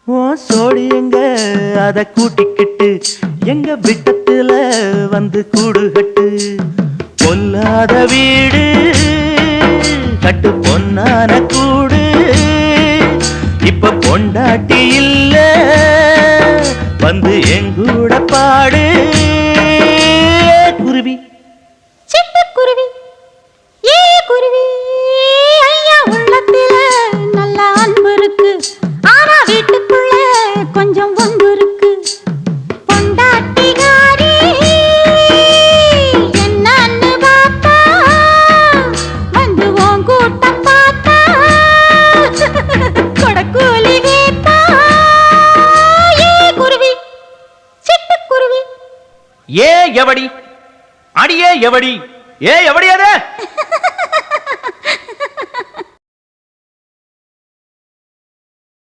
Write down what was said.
ஓ சோடி எங்க அத கூட்டிக்கிட்டு எங்க விட்டத்துல வந்து கூடு கட்டு. பொல்லாத வீடு கட்டு பொன்னான கூடு. இப்ப பொண்டாட்டி இல்ல வந்து எங்கூட பாடு. குருவி சிட்டுக்குருவி ஏ குருவி ஐயா உள்ளத்தில நல்ல அன்பு இருக்கு. ஆனா வீட்டுக்குள்ள கொஞ்சம் வம்பு இருக்கு. பொண்டாட்டிகாரி என்னன்னு பார்த்தா வந்து உன் கூட்டம் பார்த்தா கொடக்கூலி கேட்டா. ஏ குருவி சிட்டுக்குருவி ஏ எவடி அடியே எவடி ஏ எவடி அது